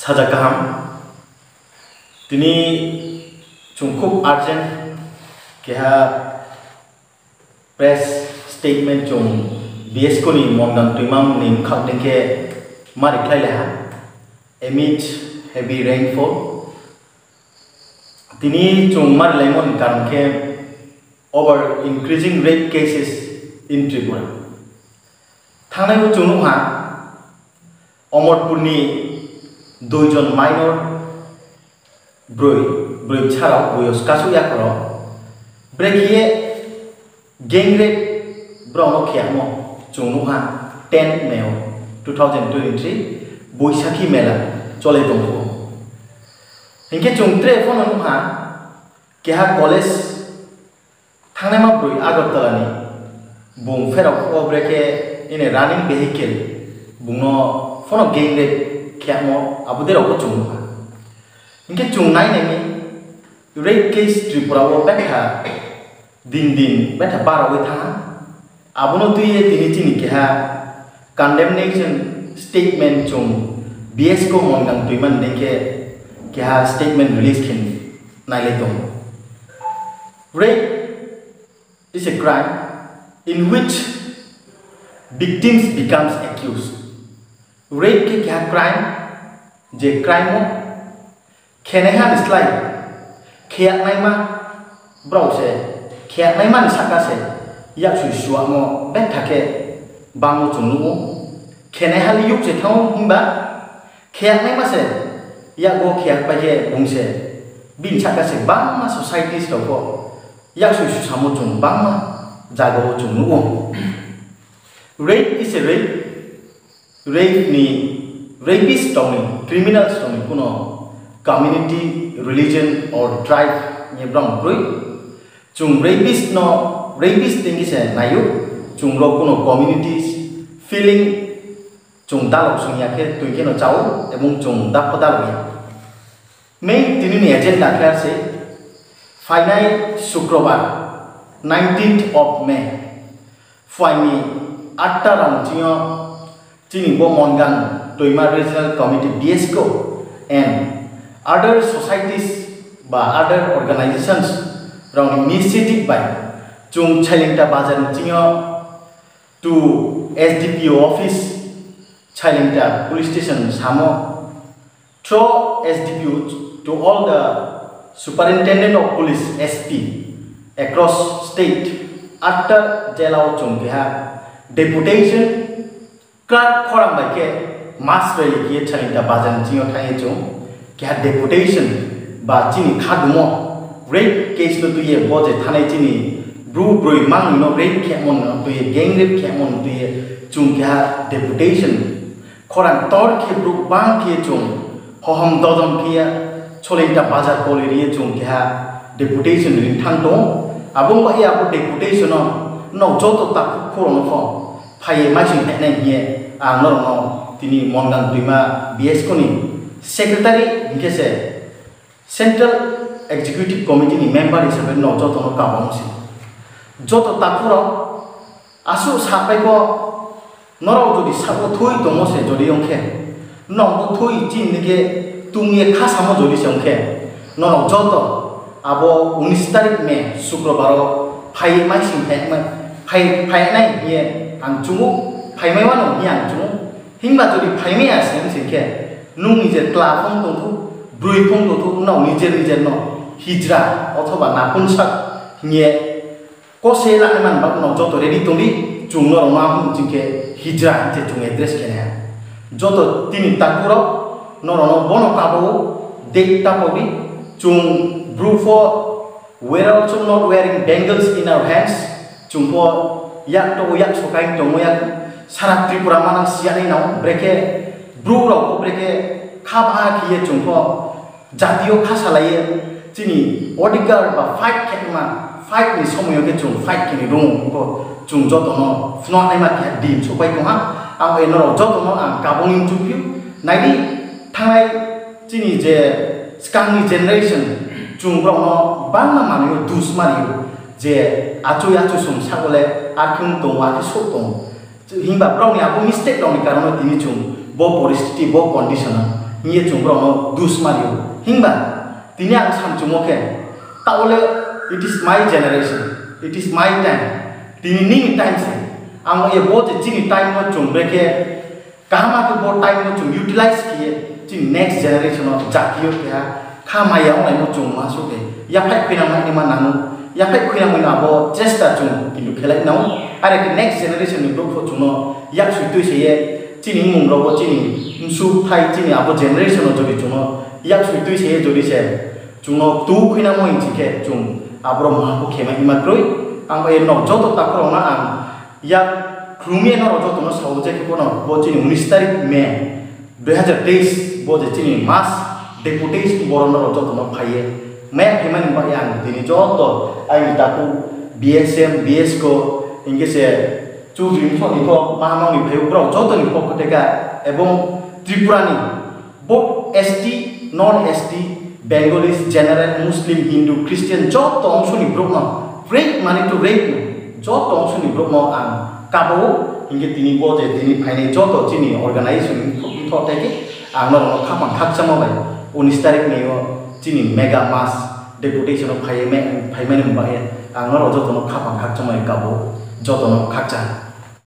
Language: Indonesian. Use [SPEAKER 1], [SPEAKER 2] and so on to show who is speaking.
[SPEAKER 1] saja kaham tini cukup urgent keha press statement cung BS ko ni mondang tuimam nim khak dengke mari khlai leha amid heavy rainfall tini cung mar lemon karon ke over increasing rape cases in Tripura thangnai bo chung ha Omorpurni duijon minor broi chharao boyos kasu yakro brekie gang rape brono khiamo chungnu ha 10 May 2023 boisakhi mela chole tongko hinke chungtre phone ha keha college thangnama broi agartala ni bung ferok o breke in a running vehicle bungno phone gang rape khiamo abudero ko chungnu ha hinke chungnai nemi rape case Tripura wo betha din betha barawi tha abono tuye tini keha condemnation statement chung BS ko mongang tuiman dengke keha statement release kin naile tong rape is a crime in which victims becomes accused rape ke keha crime je crime mo kheneha dislike khia naima browse khia naima ni sakase yak su suamo bet thake bango chungnu khene hali yuk je thau himba khia naima se yak go khia pa je bungse bin sakase bangma societies to ko yak su samo chung bangma jago chungnu rape is a rape ni rapist tong criminals tong kuno community religion or tribe ni brang broi chung rapist tingi se nayu chung lo kuno communities feeling chung dalok sung yakhe tuike no chau ebong chung dapodal ya main tini ni agenda klar se finai shukrobar 19th of May faini 8 rang jio chini bo mongang toima regional committee BS ko and other societies ba other organizations rong initiative by chung chailingta bazar tingo to SDPO office chailingta police station samo through SDPO to all the superintendent of police SP across state after jelao chung ha deputation clerk khorang ba ke mass rally ke chailingta bazar tingo thai chung kya deputation ba chini khadumo rape case no tuye boje thanai chini bru broi mang no rape khamon no tuye gang rape khamon tuye chung kya deputation khorang tor ke bru bang ke chung hoham dodom kia choleta bazar koleri chung kya deputation rin thang do abong ba ya bu deputation no joto tak khorong no phai ma sing ne ye ang no tini mongang tuima BS ko ni secretary ngese central executive committee ni member hisabe no joto no kabong si joto takuro asu sapai ko noro jodi sabo thui tomo se jodi yongke no bo thui chin nige tungye khasamo jodi songke no joto abo 19 tarik me शुक्रबार phai mai sing phai nai ye ang chumu phai mai wano hi ang chumu hingba jodi phai me aseng singke nung ni je kla phong tong thu brui phong tong thu no nijer no hijra othoba napunsak nye ko se la man ba no joto ready tongdi chung no ma hum chingke hijra te chung address kene joto tini takuro no bono kabo date tapodi chung brew for we're also not wearing bangles in our hands chung po yak to yak sokai to yak sara Tripura manang siani nau breke brew ro breke khaba kiye chung po jatiyo khasalaye chini bodyguard ba fight kema fight ni somoyo ke chung fight kini rung ko chung joto no fno nai ma ke dim sopai ko ha ang eno joto no ang kabong in chupyu naidi thangai chini je skang generation chung bro no bangna manu dus mariu je achu sum sagole akhung tong wa so tong hingba bro ni abu mistake dong ni karono tini chung bo परिस्थिति bo condition hinge chungro dus mario hingba tini ang sam chumoke taule it is my generation, it is my time tini ning time se ang ye bo je chini time mo chumbre ke kahama ke bo time mo chung utilize kiye chin next generation of jatiyo ke ha khama ya onai mo chung ma su ke ya phai khina ma ni ma nanu ya phai khina mo na bo chesta chung kindu khelai nau are ke next generation ni group pho chung no yak su tu se ye chini mung ro bo chini su phai chini abo generation no jodi chung no yak su tu se ye jodi se chung no tu khina mo in chike chung abro ma ko khema ima kroi ang e no joto ta kro na ang yak krumie no joto no sauje ke ko no bo chini 19 tarik me 2023 bo je chini mas deputation boron no joto no phaye me heman ba yang dini joto ai ta ku BSM BS ko inge se chu rim tho ni ko ma ma ni pheu bro joto ni ko te ka ebong Tripura ni both ST non ST Bengalis, general, Muslim, Hindu, Christian, joto angso ni bro no rape mani to rape no joto angso ni bro no ang kabo inge tini bo je tini phaine joto chini organization tho teke ang no khamang khak chamo bai 19 tarik ni chini mega mass deputation of phai me ba ang no joto no khamang khak chamo kabo joto no khak cha